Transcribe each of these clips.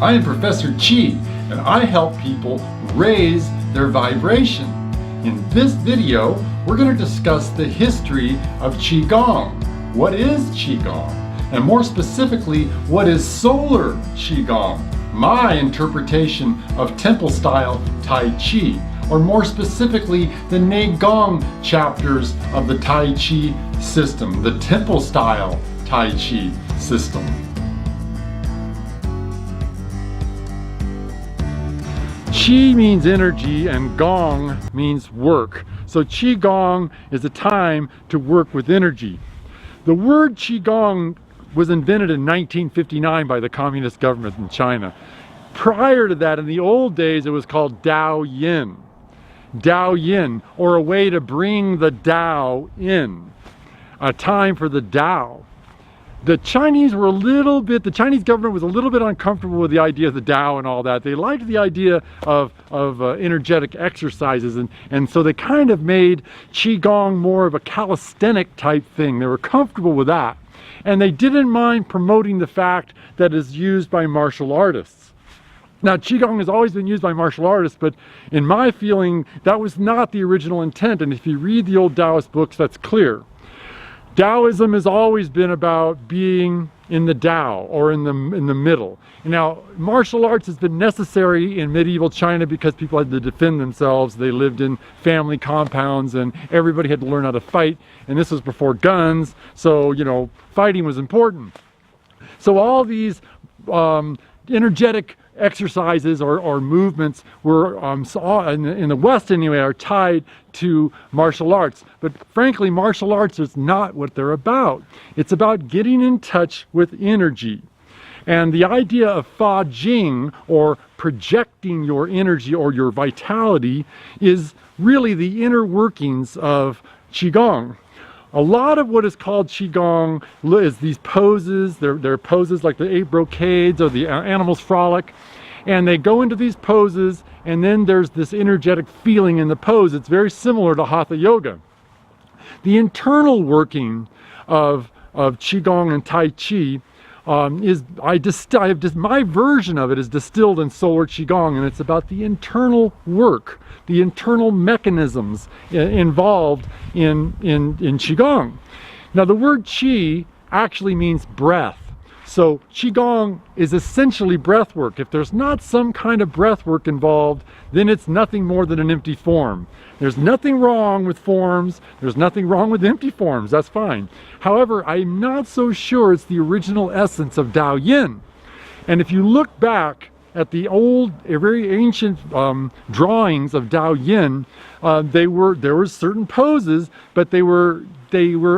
I am Professor Qi, and I help people raise their vibration. In this video, we're going to discuss the history of Qi Gong. What is Qi Gong? And more specifically, what is solar Qi Gong? My interpretation of temple-style Tai Chi, or more specifically, the Qi Gong chapters of the Tai Chi system, the temple-style Tai Chi system. Qi means energy and Gong means work. So Qi Gong is a time to work with energy. The word Qi Gong was invented in 1959 by the communist government in China. Prior to that, in the old days, it was called Dao Yin. Dao Yin, or a way to bring the Dao in. A time for the Dao. The Chinese government was a little bit uncomfortable with the idea of the Tao and all that. They liked the idea of energetic exercises, and so they kind of made Qigong more of a calisthenic type thing. They were comfortable with that. And they didn't mind promoting the fact that it is used by martial artists. Now, Qigong has always been used by martial artists, but in my feeling, that was not the original intent. And if you read the old Taoist books, that's clear. Taoism has always been about being in the Tao, or in the middle. Now, martial arts has been necessary in medieval China because people had to defend themselves. They lived in family compounds and everybody had to learn how to fight. And this was before guns, so, fighting was important. So all these energetic exercises or movements were, in the West anyway, are tied to martial arts. But frankly, martial arts is not what they're about. It's about getting in touch with energy. And the idea of Fa Jing, or projecting your energy or your vitality, is really the inner workings of Qigong. A lot of what is called Qigong is these poses. They're poses like the 8 brocades or the animals frolic. And they go into these poses, and then there's this energetic feeling in the pose. It's very similar to Hatha Yoga. The internal working of Qigong and Tai Chi my version of it is distilled in Solar Qigong, and it's about the internal work, the internal mechanisms involved in Qigong. Now, the word Qi actually means breath. So Qigong is essentially breath work. If there's not some kind of breath work involved, then it's nothing more than an empty form. There's nothing wrong with forms. There's nothing wrong with empty forms. That's fine. However, I'm not so sure it's the original essence of Dao Yin. And if you look back at the old, very ancient drawings of Dao Yin, there were certain poses, but they were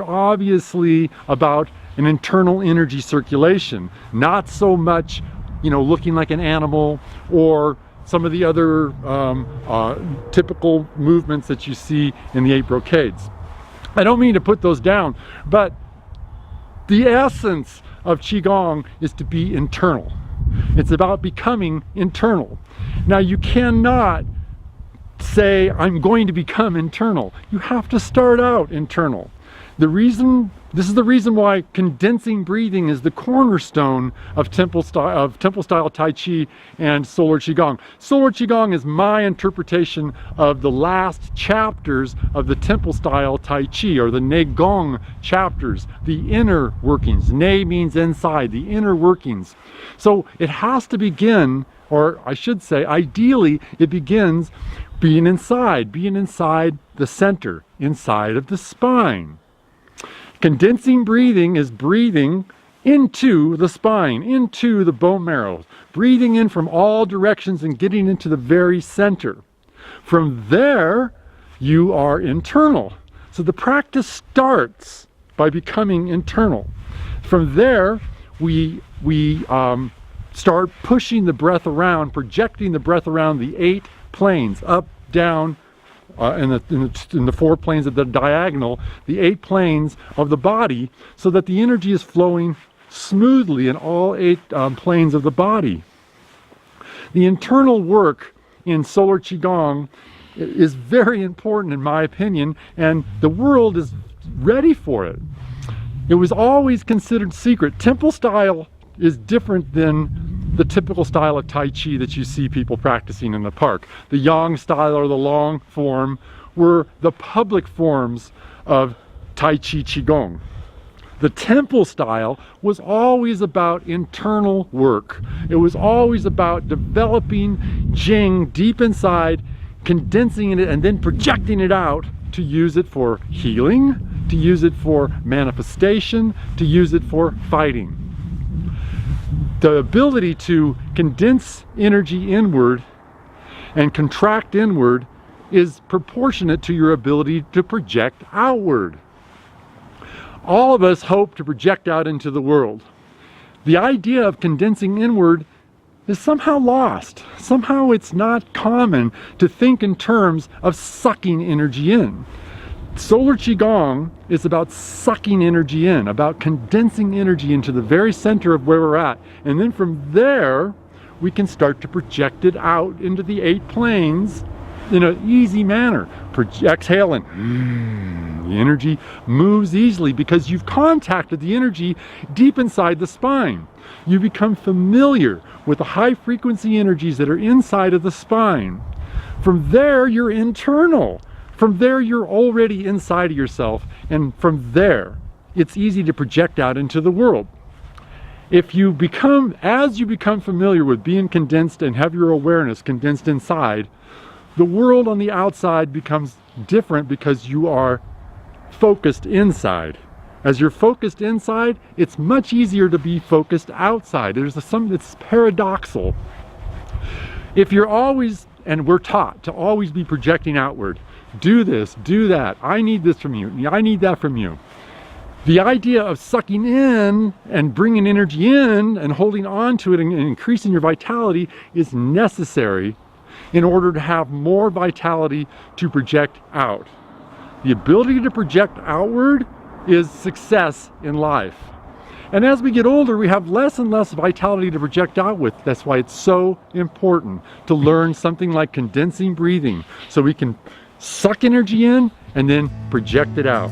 obviously about an internal energy circulation, not so much, looking like an animal or some of the other typical movements that you see in the 8 brocades. I don't mean to put those down, but the essence of Qigong is to be internal. It's about becoming internal. Now, you cannot say, I'm going to become internal. You have to start out internal. This is the reason why condensing breathing is the cornerstone of temple style Tai Chi and Solar Qigong. Solar Qigong is my interpretation of the last chapters of the temple style Tai Chi, or the Qi Gong chapters, the inner workings. Qi means inside, the inner workings. So it has to begin, or I should say, ideally, it begins being inside the center, inside of the spine. Condensing breathing is breathing into the spine, into the bone marrow, breathing in from all directions and getting into the very center. From there, you are internal. So the practice starts by becoming internal. From there, we start pushing the breath around, projecting the breath around the 8 planes, up, down, in the 4 planes of the diagonal, the 8 planes of the body, so that the energy is flowing smoothly in all 8 planes of the body. The internal work in Solar Qigong is very important, in my opinion, and the world is ready for it. It was always considered secret. Temple style is different than the typical style of Tai Chi that you see people practicing in the park. The Yang style, or the long form, were the public forms of Tai Chi Qigong. The temple style was always about internal work. It was always about developing Jing deep inside, condensing it, and then projecting it out to use it for healing, to use it for manifestation, to use it for fighting. The ability to condense energy inward and contract inward is proportionate to your ability to project outward. All of us hope to project out into the world. The idea of condensing inward is somehow lost. Somehow it's not common to think in terms of sucking energy in. Solar Qigong is about sucking energy in, about condensing energy into the very center of where we're at. And then from there, we can start to project it out into the 8 planes in an easy manner. Exhale and the energy moves easily because you've contacted the energy deep inside the spine. You become familiar with the high frequency energies that are inside of the spine. From there, you're internal. From there, you're already inside of yourself. And from there, it's easy to project out into the world. As you become familiar with being condensed and have your awareness condensed inside, the world on the outside becomes different because you are focused inside. As you're focused inside, it's much easier to be focused outside. It's paradoxical. If you're always, and we're taught to always be projecting outward, do this, do that, I need this from you, I need that from you. The idea of sucking in and bringing energy in and holding on to it and increasing your vitality is necessary in order to have more vitality to project out. The ability to project outward is success in life. And as we get older, we have less and less vitality to project out with. That's why it's so important to learn something like condensing breathing, so we can suck energy in and then project it out.